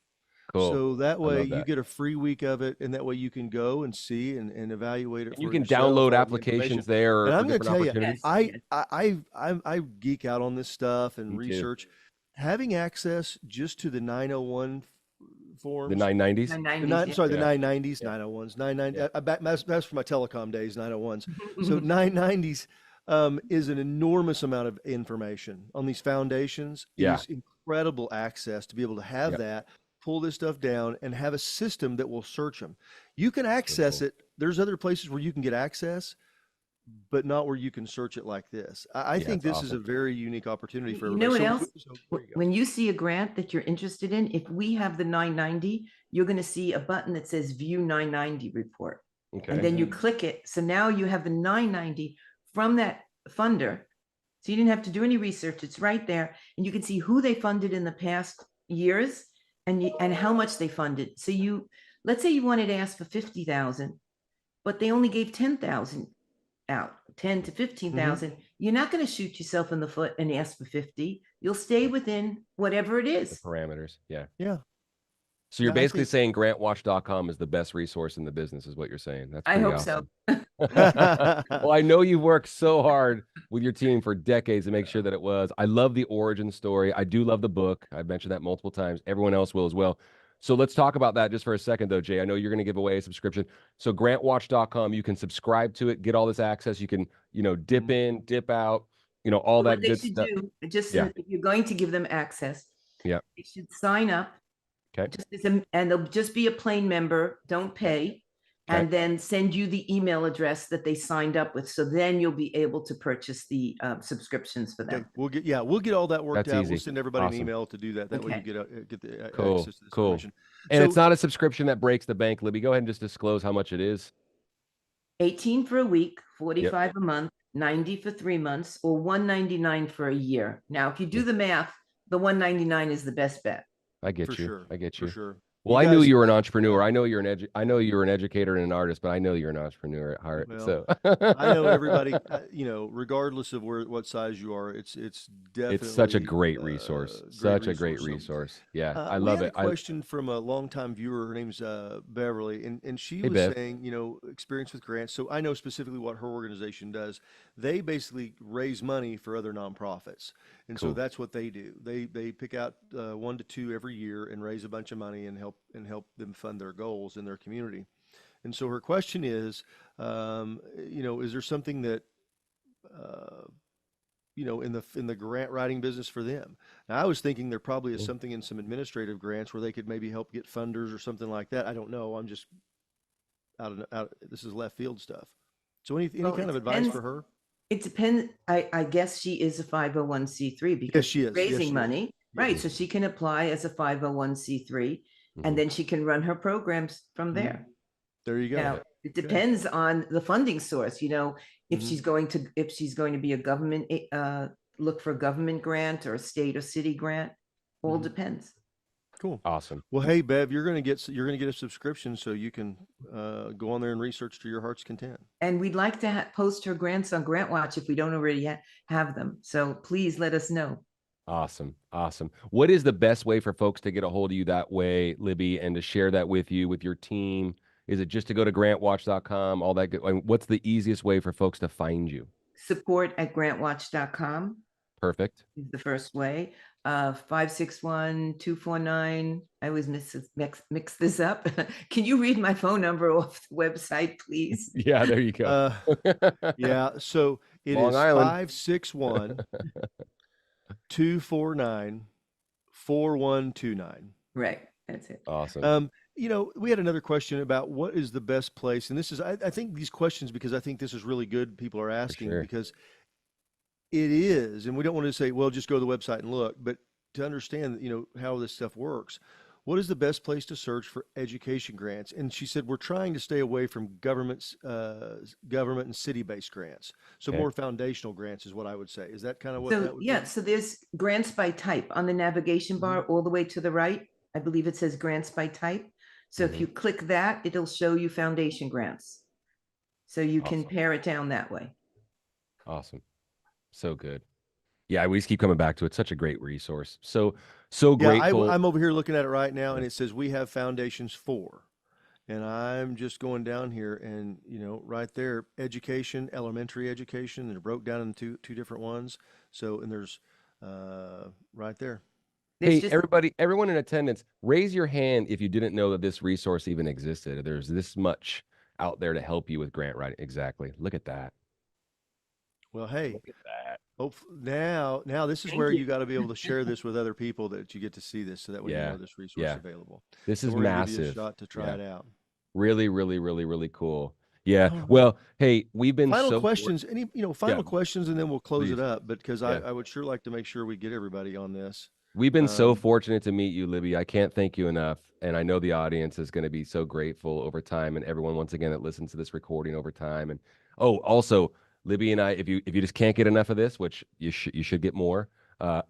Cool. So that I way love you that. get a free week of it, and that way you can go and see and evaluate it And you for can yourself, download all the applications information. there or And for I'm going to different tell you, opportunities. Yes. I geek out on this stuff and Me too. research. Having access just to the 901 The forms, 990s. the 990s, yeah. sorry, the Yeah. 990s, Yeah. 901s, 990. Yeah. That's for my telecom days, 901s. So 990s is an enormous amount of information on these foundations. It Yeah. is incredible access to be able to have Yep. that, pull this stuff down, and have a system that will search them. You can access cool. it. There's other places where you can get access, but not where you can search it like this. I Yeah, think it's this is a awesome. very unique opportunity for You know everybody. what else? So there you go. When you see a grant that you're interested in, if we have the 990, you're going to see a button that says View 990 Report. Okay. And then you click it. So now you have the 990 from that funder. So you didn't have to do any research. It's right there. And you can see who they funded in the past years and how much they funded. So let's say you wanted to ask for 50,000, but they only gave 10,000 out, 10 to 15,000. You're not going to shoot yourself in the foot and ask for 50. You'll stay within whatever it The is. parameters. Yeah. Yeah. So you're Yeah, I basically think- saying grantwatch.com is the best resource in the business, is what you're saying. That's I pretty hope awesome. so. Well, I know you've worked so hard with your team for decades to make sure that it was. I love the origin story. I do love the book. I've mentioned that multiple times. Everyone else will as well. So let's talk about that just for a second, though, Jay. I know you're going to give away a subscription. So grantwatch.com, you can subscribe to it, get all this access. You can, dip in, dip out, all that What they good should stuff. do, just Yeah. if you're going to give them access, Yeah. they should sign up. Okay. And they'll just be a plain member, don't pay, and then send you the email address that they signed up with. So then you'll be able to purchase the subscriptions for them. Okay, we'll get all that worked That's out. easy. We'll send everybody Awesome. an email to do that. That way you Okay. get the Cool, access to this cool. information. And So- it's not a subscription that breaks the bank, Libby. Go ahead and just disclose how much it is. 18 for a week, 45 a month, 90 for 3 months, or 199 for a year. Now, if you do the math, the 199 is the best bet. I get For you. sure. I get For you. sure. Well, You I knew guys- you were an entrepreneur. I know you're an educator and an artist, but I know you're an entrepreneur at heart. Well, So I know everybody, regardless of what size you are, it's definitely it's such a great resource. Such a great So, resource. Yeah, I we love had it. a question from a longtime viewer. Her name's Beverly, and she Hey, was Bev. saying, experience with grants. So I know specifically what her organization does. They basically raise money for other nonprofits, and so Cool. that's what they do. They pick out 1 to 2 every year and raise a bunch of money and help them fund their goals in their community. And so her question is, is there something that in the grant writing business for them? Now, I was thinking there probably is something in some administrative grants where they could maybe help get funders or something like that. I don't know. I'm just this is left field stuff. So any Well, kind it of advice depends. for her? It depends. I guess she is a 501c3 because Yes, she is. Yes, raising she is. money. Right. Yes. So she can apply as a 501c3 and then she can run her programs from there. There you go. Now, it depends on the funding source, if Mhm. she's going to be a government, look for a government grant or a state or city grant, all Mhm. depends. Cool. Awesome. Well, hey, Bev, you're gonna get a subscription so you can go on there and research to your heart's content. And we'd like to post her grants on Grant Watch if we don't already have them. So please let us know. Awesome. Awesome. What is the best way for folks to get a hold of you that way, Libby, and to share that with you, with your team? Is it just to go to grantwatch.com, all that good? What's the easiest way for folks to find you? Support@grantwatch.com Perfect. is the first way. 561-249. I always mix this up. Can you read my phone number off the website, please? Yeah, there you go. Yeah. So it Long is Island. 561-249-4129. Right. That's it. Awesome. We had another question about what is the best place, and this is I think these questions, because I think this is really good. People are asking sure. because it is, and we don't want to say, well, just go to the website and look, but to understand, how this stuff works. What is the best place to search for education grants? And she said, we're trying to stay away from government and city-based grants. So Okay. more foundational grants is what I would say. Is that kind of what So that would yeah, be? so there's grants by type on the navigation bar all the way to the right. I believe it says grants by type. So if you click that, it'll show you foundation grants. So you can Awesome. pare it down that way. Awesome. So good. Yeah, we just keep coming back to it. Such a great resource. So Yeah, grateful. I'm over here looking at it right now, and Yeah. it says we have foundations for. And I'm just going down here, and right there, education, elementary education, they're broke down into two different ones. So, and there's right there. There's Hey, just everybody, everyone in attendance, raise your hand if you didn't know that this resource even existed. There's this much out there to help you with grant writing. Exactly. Look at that. Well, hey, Look at that. now this is thank where you. you got to be able to share this with other people that you get to see this, so that way Yeah. this resource is Yeah. available. This So is we're going to give you a massive. shot to try Yeah. it out. Really, really, really, really cool. Yeah. All right. Well, hey, we've been Final so questions. Any final yeah, questions, and then we'll close it please. up. But because Yeah. I would sure like to make sure we get everybody on this. We've been so Um, fortunate to meet you, Libby. I can't thank you enough. And I know the audience is going to be so grateful over time, and everyone once again that listens to this recording over time. And oh, also, Libby and I, if you just can't get enough of this, which you should get more, uh,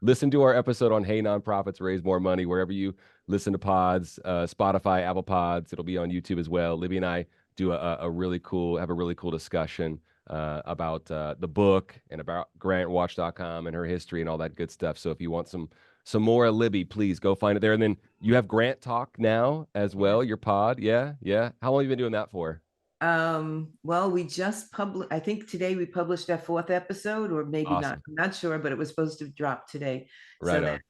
listen to our episode on Hey Nonprofits Raise More Money wherever you listen to pods, Spotify, Apple Pods. It'll be on YouTube as well. Libby and I do a really cool discussion about the book and about Grantwatch.com and her history and all that good stuff. So if you want some more Libby, please go find it there. And then you have Grant Talk now as well, your pod. Yeah, yeah. How long have you been doing that for? Well, we just I think today we published our 4th episode, or maybe not. Awesome. I'm not sure, but it was supposed to drop today. So Right that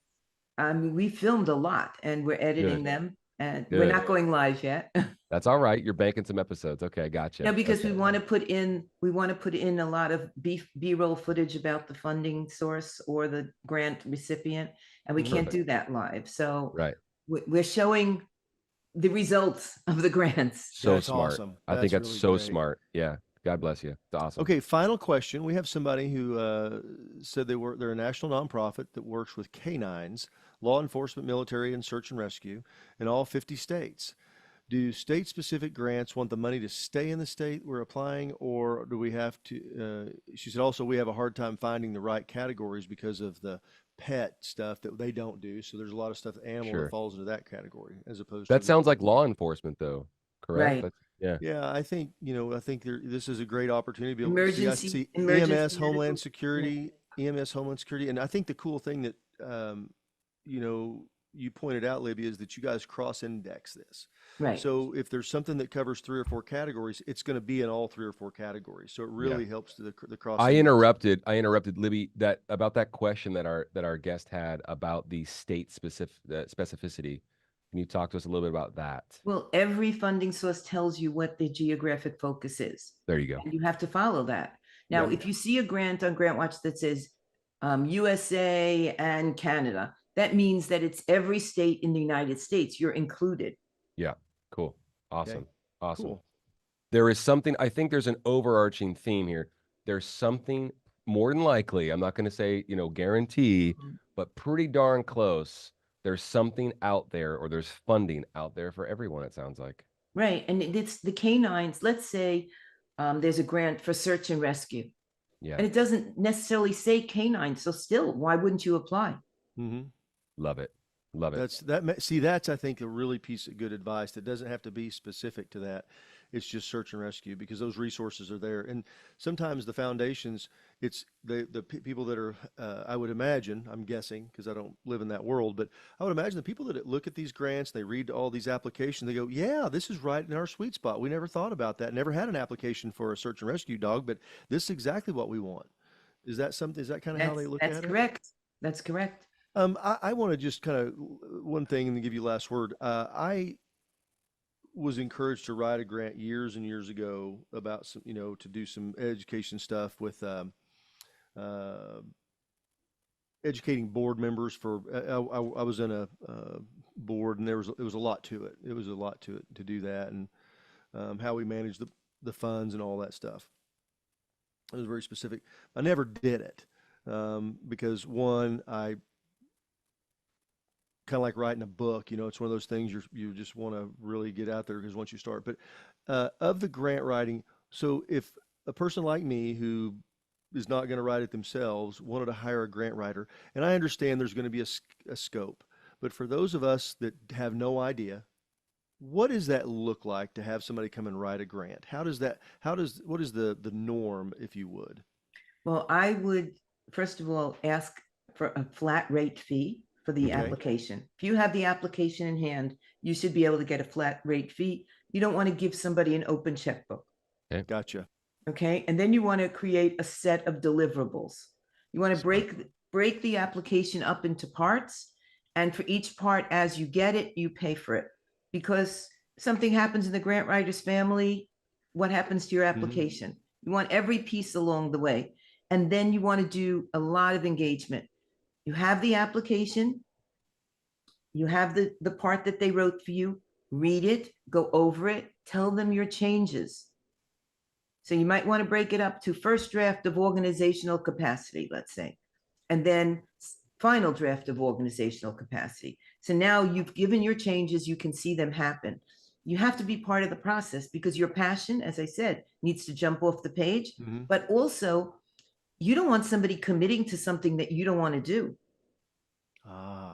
on. we filmed a lot, and we're editing Good. them, and we're Good. not going live yet. That's all right. You're banking some episodes. Okay, No, gotcha. because Okay. we want to put in a lot of B-roll footage about the funding source or the grant recipient, and we can't Perfect. do that live. So Right. we're showing the results of the grants. So That's smart. awesome. I think That's that's really so great. smart. Yeah. God bless you. It's awesome. Okay, final question. We have somebody who said they're a national nonprofit that works with canines, law enforcement, military, and search and rescue in all 50 states. Do state-specific grants want the money to stay in the state we're applying, or do we have to? She said also we have a hard time finding the right categories because of the pet stuff that they don't do. So there's a lot of stuff, animal, Sure. that falls into that category as opposed to That sounds like law enforcement though, correct? Right. Yeah. Yeah, I think, this is a great opportunity to be able to see. I see Emergency EMS, medical. Homeland Yeah. Security, EMS, Homeland Security, and I think the cool thing that you pointed out, Libby, is that you guys cross-index this. Right. So if there's something that covers 3 or 4 categories, it's going to be in all 3 or 4 categories. So it really helps the cross. I interrupted Libby about that question that our guest had about the state specific specificity. Can you talk to us a little bit about that? Well, every funding source tells you what the geographic focus is. There you go. And you have to follow that. Now, if you see a grant on GrantWatch that says USA and Canada, that means that it's every state in the United States. You're included. Yeah. Cool. Awesome. Okay. Awesome. Cool. There is something, I think there's an overarching theme here. There's something more than likely, I'm not going to say, guarantee, but pretty darn close. There's something out there, or there's funding out there for everyone, it sounds like. Right. And it's the canines. Let's say there's a grant for search and rescue. Yeah. And it doesn't necessarily say canine. So still, why wouldn't you apply? Mm-hmm. Love it. Love it. That's I think a really piece of good advice that doesn't have to be specific to that. It's just search and rescue, because those resources are there. And sometimes the foundations, it's the people that are, I would imagine, I'm guessing because I don't live in that world, but I would imagine the people that look at these grants, they read all these applications, they go, yeah, this is right in our sweet spot. We never thought about that. Never had an application for a search and rescue dog, but this is exactly what we want. Is that kind of how they look at it? That's correct. That's correct. I want to just kind of one thing and then give you last word. I was encouraged to write a grant years and years ago about some, to do some education stuff with educating board members for. I was in a board, and it was a lot to it. It was a lot to it to do that, and how we manage the funds and all that stuff. It was very specific. I never did it because one, I kind of like writing a book, it's one of those things you just want to really get out there, because once you start, but of the grant writing, so if a person like me who is not going to write it themselves wanted to hire a grant writer, and I understand there's going to be a scope, but for those of us that have no idea, what does that look like to have somebody come and write a grant? What is the norm, if you would? Well, I would, first of all, ask for a flat rate fee for the Okay. application. If you have the application in hand, you should be able to get a flat rate fee. You don't want to give somebody an open checkbook. Okay. Gotcha. Okay. And then you want to create a set of deliverables. You want to break the application up into parts. And for each part, as you get it, you pay for it. Because something happens in the grant writer's family, what happens to your application? You want every piece along the way. And then you want to do a lot of engagement. You have the application, you have the part that they wrote for you, read it, go over it, tell them your changes. So you might want to break it up to first draft of organizational capacity, let's say, and then final draft of organizational capacity. So now you've given your changes, you can see them happen. You have to be part of the process because your passion, as I said, needs to jump off the page, but also you don't want somebody committing to something that you don't want to do.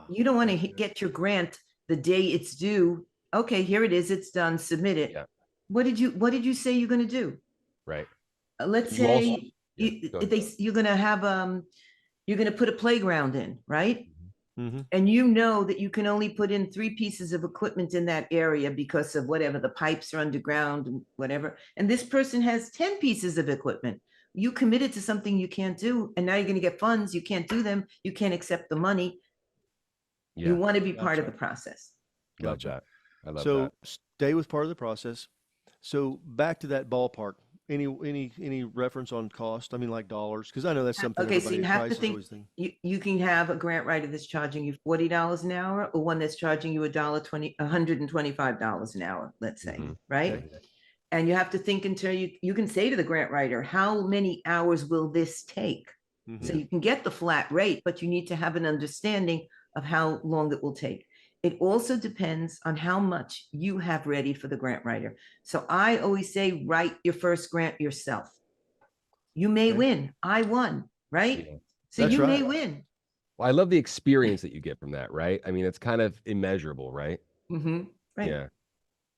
You don't want to get your grant the day it's due. Okay, here it is. It's done. Submit it. Yeah. What did you say you're going to do? Right. Let's You also- say you're going to have you're going to put a playground in, right? And you know that you can only put in 3 pieces of equipment in that area because of whatever, the pipes are underground and whatever. And this person has 10 pieces of equipment. You committed to something you can't do, and now you're going to get funds. You can't do them. You can't accept the money. Yeah. You want to be part of the process. Love that. I love So that. stay with part of the process. So back to that ballpark. Any reference on cost? I mean, like dollars, because I know that's something. Okay, so you have to price is think, always thinking. you can have a grant writer that's charging you $40 an hour, or one that's charging you $125 an hour, let's say, right? Okay. And you have to think until you can say to the grant writer, how many hours will this take? So you can get the flat rate, but you need to have an understanding of how long it will take. It also depends on how much you have ready for the grant writer. So I always say, write your first grant yourself. You may win. I won, right? Yeah. So That's you may right. win. Well, I love the experience that you get from that, right? I mean, it's kind of immeasurable, right? Right. Yeah.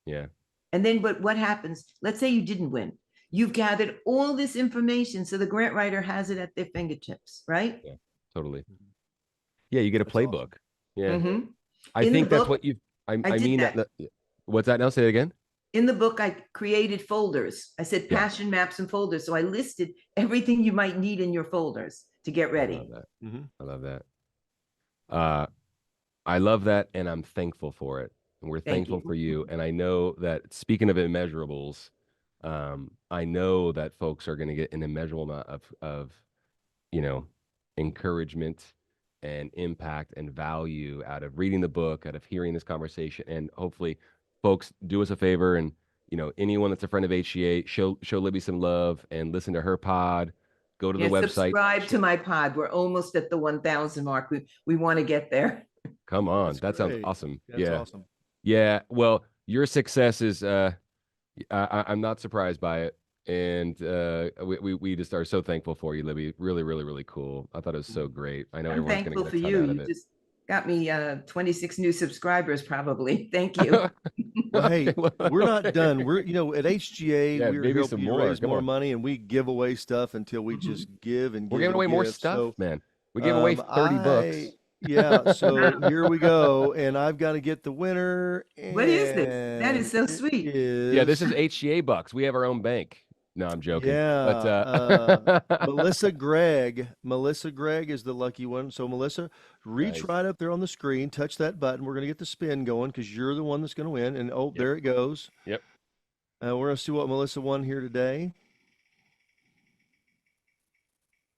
Yeah. And then, but what happens? Let's say you didn't win. You've gathered all this information, so the grant writer has it at their fingertips, right? Yeah. Totally. Yeah, you get a That's playbook. awesome. Yeah. I In the think that's book, what you. I did mean that. What's that now? Say it again. In the book, I created folders. I said Yeah. passion maps and folders. So I listed everything you might need in your folders to get I ready. love that. I love that. I love that, and I'm thankful for it. And we're Thank thankful you. for you. And I know that, speaking of immeasurables, I know that folks are going to get an immeasurable amount of encouragement and impact and value out of reading the book, out of hearing this conversation. And hopefully folks do us a favor, and anyone that's a friend of HGA, show Libby some love and listen to her pod. Go to the website. Subscribe to my pod. We're almost at the 1,000 mark. We want to get there. Come on. That sounds great. awesome. That's awesome. Yeah. Well, your success is, I'm not surprised by it. And we just are so thankful for you, Libby. Really, really, really cool. I thought it was so great. I know I'm everyone's going to thankful get for a ton you. out of You it. just got me 26 new subscribers, probably. Thank you. Well, hey, we're not done. We're, at HGA, Yeah, we're maybe helping some you more. raise Come more on. money, and we give away stuff until we just give and give. We're giving and away more give. stuff, So, man. We gave away 30 books. Yeah, so here we go, and I've got to get the winner. What is this? That is so and sweet. it Yeah, this is HGA bucks. We have our own bank. No, I'm joking. Yeah, But, Melissa Gregg is the lucky one. So Melissa, reach Nice. right up there on the screen, touch that button. We're going to get the spin going because you're the one that's going to win. And Yep. there it goes. Yep. We're going to see what Melissa won here today.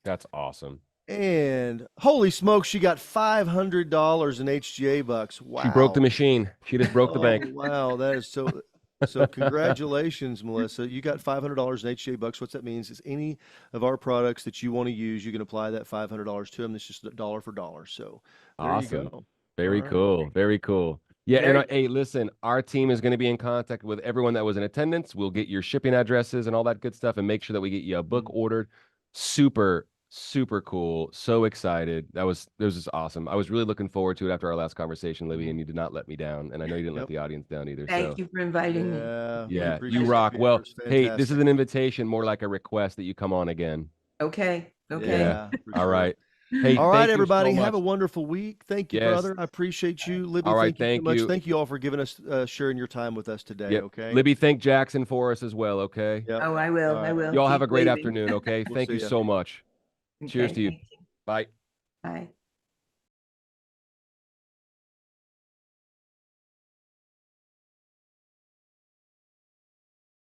That's awesome. And holy smokes, she got $500 in HGA bucks. Wow. She broke the machine. She just broke the bank. Wow, that is so. So congratulations, Melissa. You got $500 in HGA bucks. What that means is any of our products that you want to use, you can apply that $500 to them. It's just dollar for dollar. So there Awesome. you go. Very All right. cool. Very cool. Yeah. Very And hey, listen, our team is going to be in contact with everyone that was in attendance. We'll get your shipping addresses and all that good stuff and make sure that we get you a book ordered. Super, Super cool. So excited. That was just awesome. I was really looking forward to it after our last conversation, Libby, and you did not let me down. And I know you didn't let Yep. the audience down either. Thank So you for inviting me. Yeah, we yeah, appreciate you it, rock. Peter. Well, It's hey, this is fantastic. an invitation, more like a request that you come on again. Okay. Okay. Yeah. for All sure. right. Hey, All right, thank you everybody. so Have a much. wonderful week. Thank you, Yes. brother. I appreciate you. Libby, All right, thank you so thank much. you. Thank you all for giving us sharing your time with us today. Yep. Okay. Libby, thank Jackson for us as well. Okay. Yep. Oh, I will. All I right. will. Y'all have a Keep great waving. afternoon. Okay. We'll Thank see you ya. so much. Cheers Okay, to you. thank you. Bye. Bye.